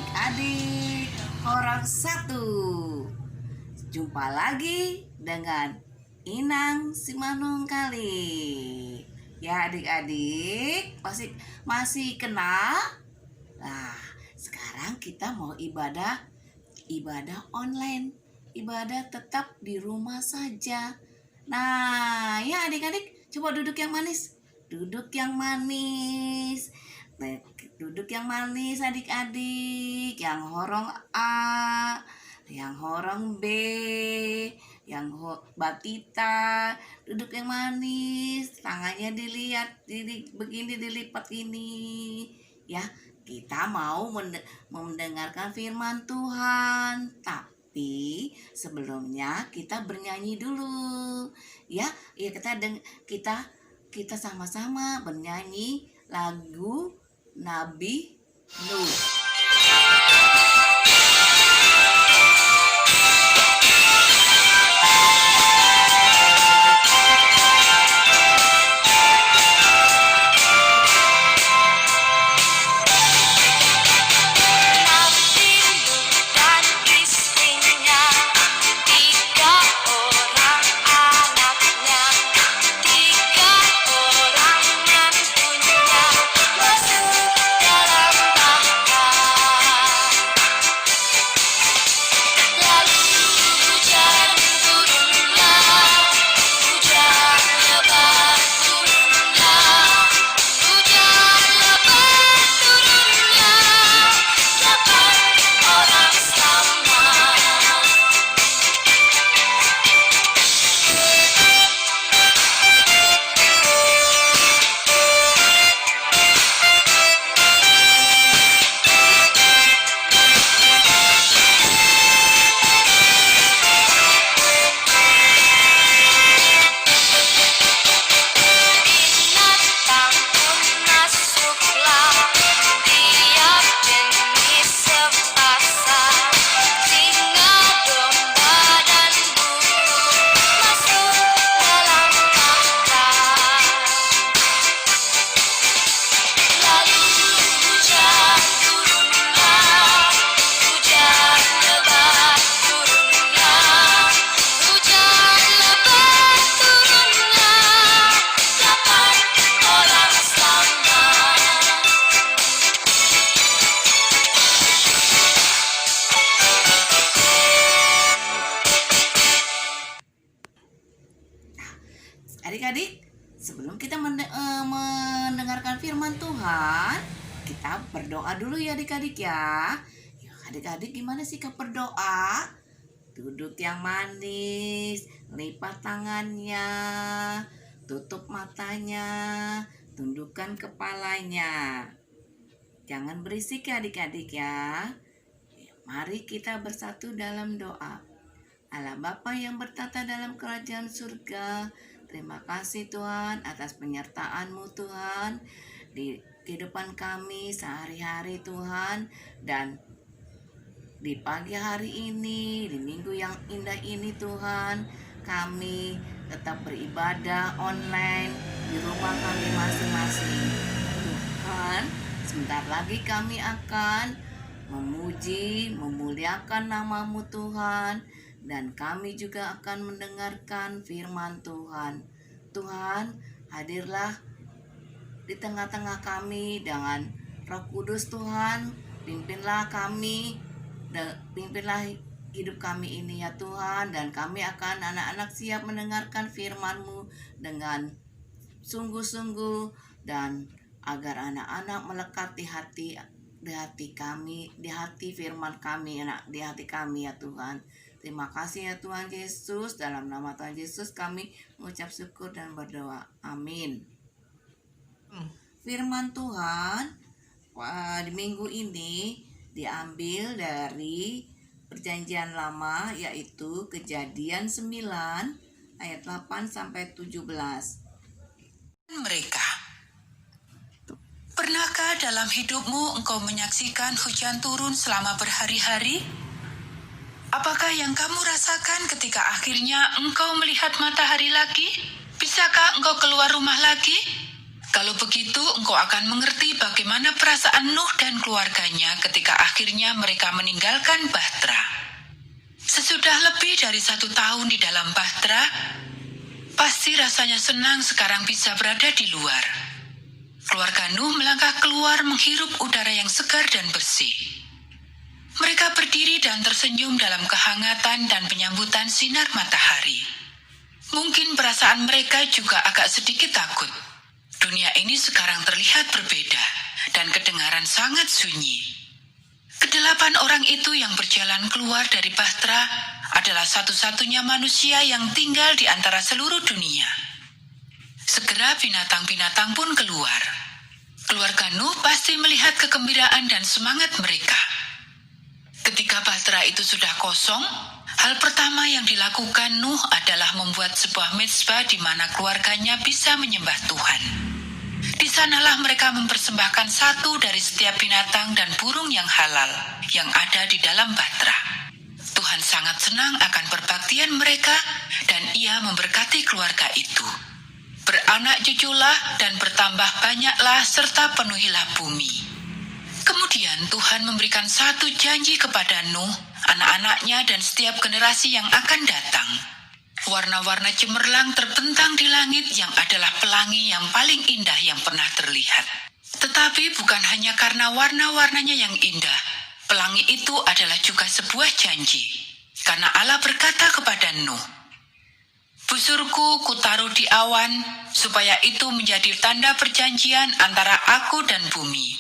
adik-adik orang satu. Jumpa lagi dengan Inang Simanung kali. Ya adik-adik, masih kenal? Nah, sekarang kita mau ibadah online. Ibadah tetap di rumah saja. Nah, ya adik-adik, coba duduk yang manis. Duduk yang manis. Duduk yang manis adik-adik. Yang horong A, yang horong B, yang batita. Duduk yang manis. Tangannya dilihat, begini dilipat ini. Ya, kita mau mendengarkan firman Tuhan. Tapi sebelumnya kita bernyanyi dulu. Ya, kita sama-sama bernyanyi lagu Nabi Nuh. Adik-adik, sebelum kita mendengarkan firman Tuhan, kita berdoa dulu ya adik-adik ya. Adik-adik gimana sikap berdoa? Duduk yang manis, lipat tangannya, tutup matanya, tundukkan kepalanya. Jangan berisik ya adik-adik ya. Mari kita bersatu dalam doa. Allah Bapa yang bertata dalam kerajaan surga, terima kasih Tuhan atas penyertaan-Mu Tuhan di kehidupan kami sehari-hari Tuhan. Dan di pagi hari ini, di minggu yang indah ini Tuhan, kami tetap beribadah online di rumah kami masing-masing. Tuhan, sebentar lagi kami akan memuji, memuliakan nama-Mu Tuhan. Dan kami juga akan mendengarkan firman Tuhan. Tuhan, hadirlah di tengah-tengah kami dengan Roh Kudus Tuhan. Pimpinlah kami, pimpinlah hidup kami ini ya Tuhan. Dan kami akan anak-anak siap mendengarkan firman-Mu dengan sungguh-sungguh. Dan agar anak-anak melekat di hati kami, di hati firman kami, di hati kami ya Tuhan. Terima kasih ya Tuhan Yesus. Dalam nama Tuhan Yesus kami mengucap syukur dan berdoa. Amin. Firman Tuhan di minggu ini diambil dari Perjanjian Lama, yaitu Kejadian 9 ayat 8 sampai 17. Mereka. Pernahkah dalam hidupmu engkau menyaksikan hujan turun selama berhari-hari? Apakah yang kamu rasakan ketika akhirnya engkau melihat matahari lagi? Bisakah engkau keluar rumah lagi? Kalau begitu, engkau akan mengerti bagaimana perasaan Nuh dan keluarganya ketika akhirnya mereka meninggalkan Bahtera. Sesudah lebih dari 1 tahun di dalam Bahtera, pasti rasanya senang sekarang bisa berada di luar. Keluarga Nuh melangkah keluar menghirup udara yang segar dan bersih. Mereka berdiri dan tersenyum dalam kehangatan dan penyambutan sinar matahari. Mungkin perasaan mereka juga agak sedikit takut. Dunia ini sekarang terlihat berbeda dan kedengaran sangat sunyi. Ke-8 orang itu yang berjalan keluar dari Bahtera adalah satu-satunya manusia yang tinggal di antara seluruh dunia. Segera binatang-binatang pun keluar. Keluarga Nuh pasti melihat kegembiraan dan semangat mereka. Ketika Bahtera itu sudah kosong, hal pertama yang dilakukan Nuh adalah membuat sebuah mezbah di mana keluarganya bisa menyembah Tuhan. Di sanalah mereka mempersembahkan satu dari setiap binatang dan burung yang halal yang ada di dalam Bahtera. Tuhan sangat senang akan perbaktian mereka dan Ia memberkati keluarga itu. Beranak cuculah dan bertambah banyaklah serta penuhilah bumi. Kemudian Tuhan memberikan satu janji kepada Nuh, anak-anaknya dan setiap generasi yang akan datang. Warna-warna cemerlang terbentang di langit yang adalah pelangi yang paling indah yang pernah terlihat. Tetapi bukan hanya karena warna-warnanya yang indah, pelangi itu adalah juga sebuah janji. Karena Allah berkata kepada Nuh, "Busurku kutaruh di awan, supaya itu menjadi tanda perjanjian antara aku dan bumi.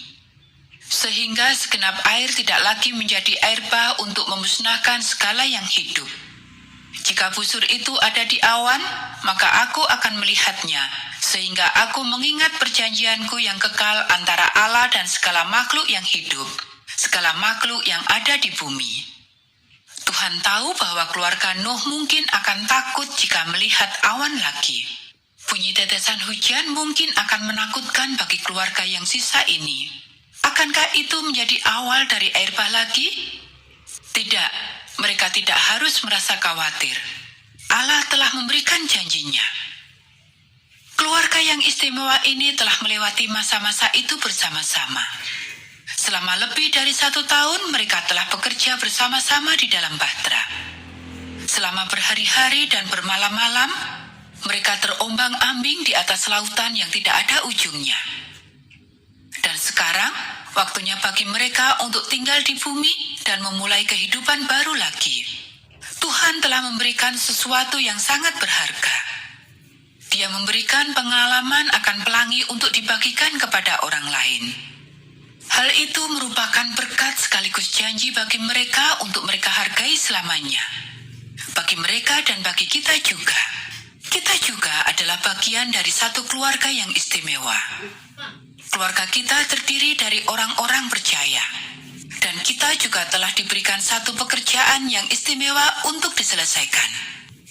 Sehingga segenap air tidak lagi menjadi air bah untuk memusnahkan segala yang hidup. Jika busur itu ada di awan, maka aku akan melihatnya, sehingga aku mengingat perjanjianku yang kekal antara Allah dan segala makhluk yang hidup, segala makhluk yang ada di bumi." Tuhan tahu bahwa keluarga Nuh mungkin akan takut jika melihat awan lagi. Bunyi tetesan hujan mungkin akan menakutkan bagi keluarga yang sisa ini. Akankah itu menjadi awal dari air bah lagi? Tidak, mereka tidak harus merasa khawatir. Allah telah memberikan janjinya. Keluarga yang istimewa ini telah melewati masa-masa itu bersama-sama. Selama lebih dari 1 tahun, mereka telah bekerja bersama-sama di dalam Bahtera. Selama berhari-hari dan bermalam-malam, mereka terombang-ambing di atas lautan yang tidak ada ujungnya. Dan sekarang, waktunya bagi mereka untuk tinggal di bumi dan memulai kehidupan baru lagi. Tuhan telah memberikan sesuatu yang sangat berharga. Dia memberikan pengalaman akan pelangi untuk dibagikan kepada orang lain. Hal itu merupakan berkat sekaligus janji bagi mereka untuk mereka hargai selamanya. Bagi mereka dan bagi kita juga. Kita juga adalah bagian dari satu keluarga yang istimewa. Keluarga kita terdiri dari orang-orang percaya. Dan kita juga telah diberikan satu pekerjaan yang istimewa untuk diselesaikan.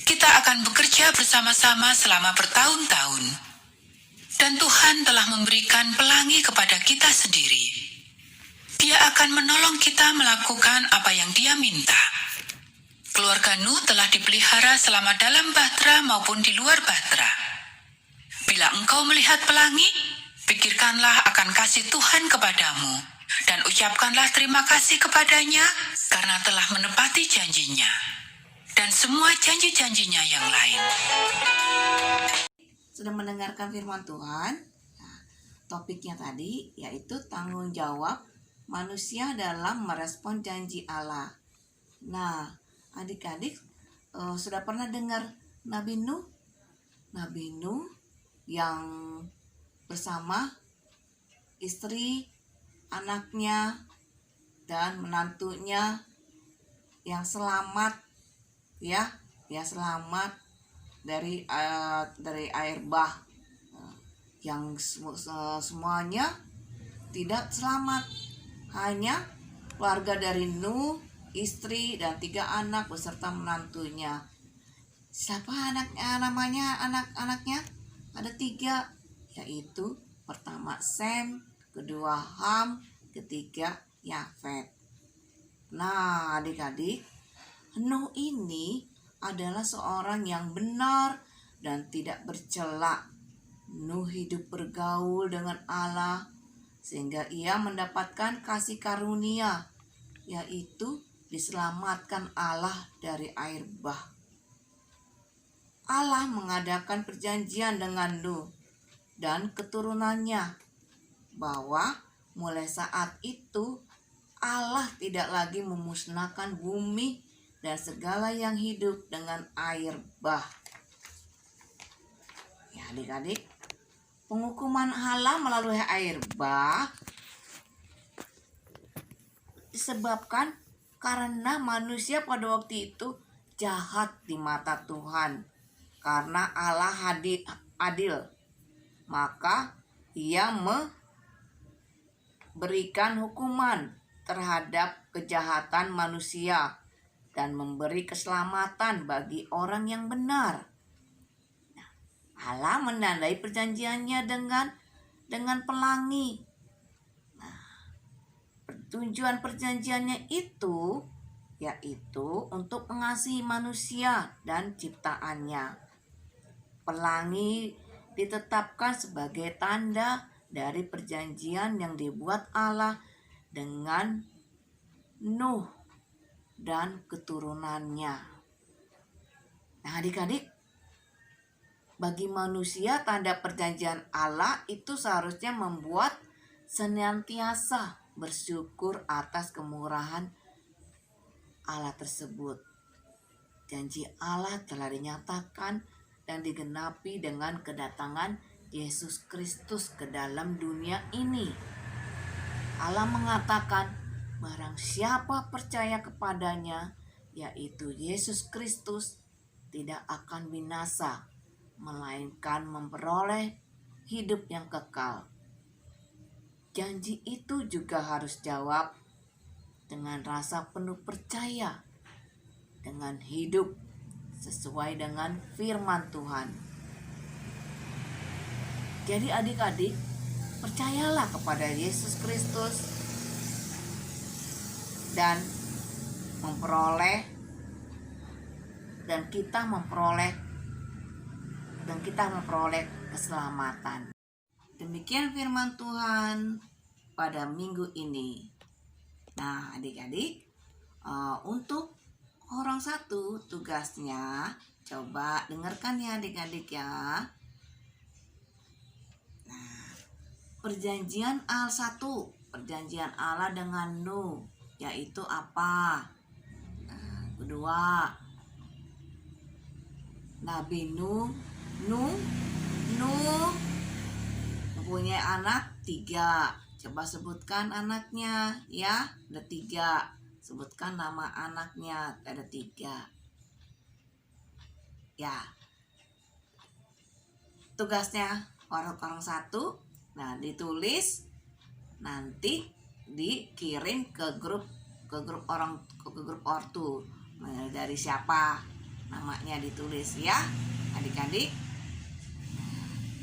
Kita akan bekerja bersama-sama selama bertahun-tahun. Dan Tuhan telah memberikan pelangi kepada kita sendiri. Dia akan menolong kita melakukan apa yang Dia minta. Keluarga Nuh telah dipelihara selama dalam Bahtera maupun di luar Bahtera. Bila engkau melihat pelangi, pikirkanlah akan kasih Tuhan kepadamu dan ucapkanlah terima kasih kepadanya karena telah menepati janjinya dan semua janji-janjinya yang lain. Sudah mendengarkan firman Tuhan? Nah, topiknya tadi yaitu tanggung jawab manusia dalam merespon janji Allah. Nah, adik-adik sudah pernah dengar Nabi Nuh? Nabi Nuh yang bersama istri, anaknya, dan menantunya yang selamat, ya selamat dari air bah, yang semuanya tidak selamat. Hanya keluarga dari Nuh, istri dan 3 anak beserta menantunya. Siapa namanya anak-anaknya? Ada 3, yaitu pertama Sem, kedua Ham, ketiga Yafet. Nah, adik-adik, Nuh ini adalah seorang yang benar dan tidak bercela. Nuh hidup bergaul dengan Allah sehingga ia mendapatkan kasih karunia, yaitu diselamatkan Allah dari air bah. Allah mengadakan perjanjian dengan Nuh dan keturunannya bahwa mulai saat itu Allah tidak lagi memusnahkan bumi dan segala yang hidup dengan air bah. Ya adik-adik, penghukuman Allah melalui air bah disebabkan karena manusia pada waktu itu jahat di mata Tuhan. Karena Allah adil, maka ia memberikan hukuman terhadap kejahatan manusia dan memberi keselamatan bagi orang yang benar. Allah menandai perjanjiannya dengan pelangi. Tujuan perjanjiannya itu yaitu untuk mengasihi manusia dan ciptaannya. Pelangi ditetapkan sebagai tanda dari perjanjian yang dibuat Allah dengan Nuh dan keturunannya. Nah adik-adik, bagi manusia tanda perjanjian Allah itu seharusnya membuat senantiasa bersyukur atas kemurahan Allah tersebut. Janji Allah telah dinyatakan dan digenapi dengan kedatangan Yesus Kristus ke dalam dunia ini. Allah mengatakan, barang siapa percaya kepadanya, yaitu Yesus Kristus, tidak akan binasa, melainkan memperoleh hidup yang kekal. Janji itu juga harus jawab dengan rasa penuh percaya, dengan hidup sesuai dengan firman Tuhan. Jadi adik-adik, percayalah kepada Yesus Kristus dan kita memperoleh keselamatan. Demikian firman Tuhan pada minggu ini. Nah adik-adik, untuk orang satu tugasnya, coba dengarkan ya adik-adik ya. Nah, perjanjian perjanjian Allah dengan Nuh, yaitu apa? Nah, kedua, Nabi Nuh mempunyai anak 3. Coba sebutkan anaknya ya, ada 3. Sebutkan nama anaknya, ada 3. Ya, tugasnya orang satu. Nah, ditulis, nanti dikirim ke grup ortu. Nah, dari siapa namanya ditulis ya, adik-adik.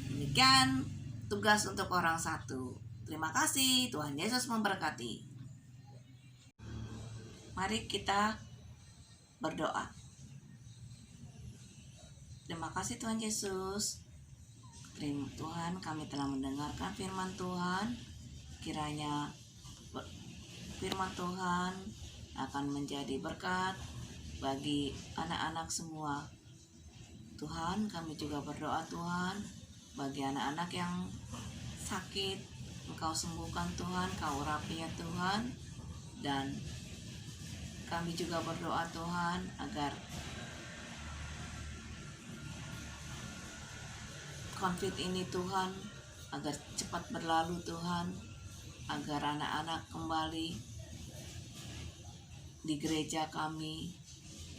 Demikian tugas untuk orang satu. Terima kasih, Tuhan Yesus memberkati. Mari kita berdoa. Terima kasih Tuhan Yesus. Terima Tuhan, kami telah mendengarkan firman Tuhan. Kiranya firman Tuhan akan menjadi berkat bagi anak-anak semua. Tuhan, kami juga berdoa Tuhan, bagi anak-anak yang sakit, Engkau sembuhkan Tuhan, Kau urapi ya Tuhan. Dan kami juga berdoa Tuhan agar konflik ini Tuhan, agar cepat berlalu Tuhan, agar anak-anak kembali di gereja kami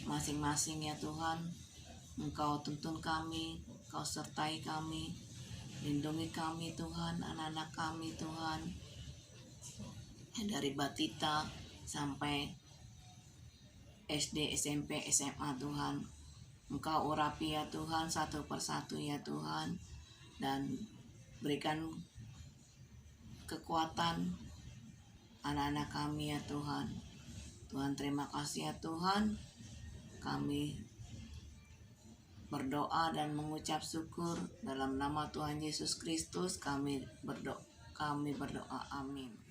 masing-masing ya Tuhan. Engkau tuntun kami, Kau sertai kami, lindungi kami Tuhan, anak-anak kami Tuhan, dari batita sampai SD, SMP, SMA Tuhan. Engkau urapi ya Tuhan satu persatu ya Tuhan, dan berikan kekuatan anak-anak kami ya Tuhan. Tuhan terima kasih ya Tuhan, kami berdoa dan mengucap syukur dalam nama Tuhan Yesus Kristus kami berdoa. Amin.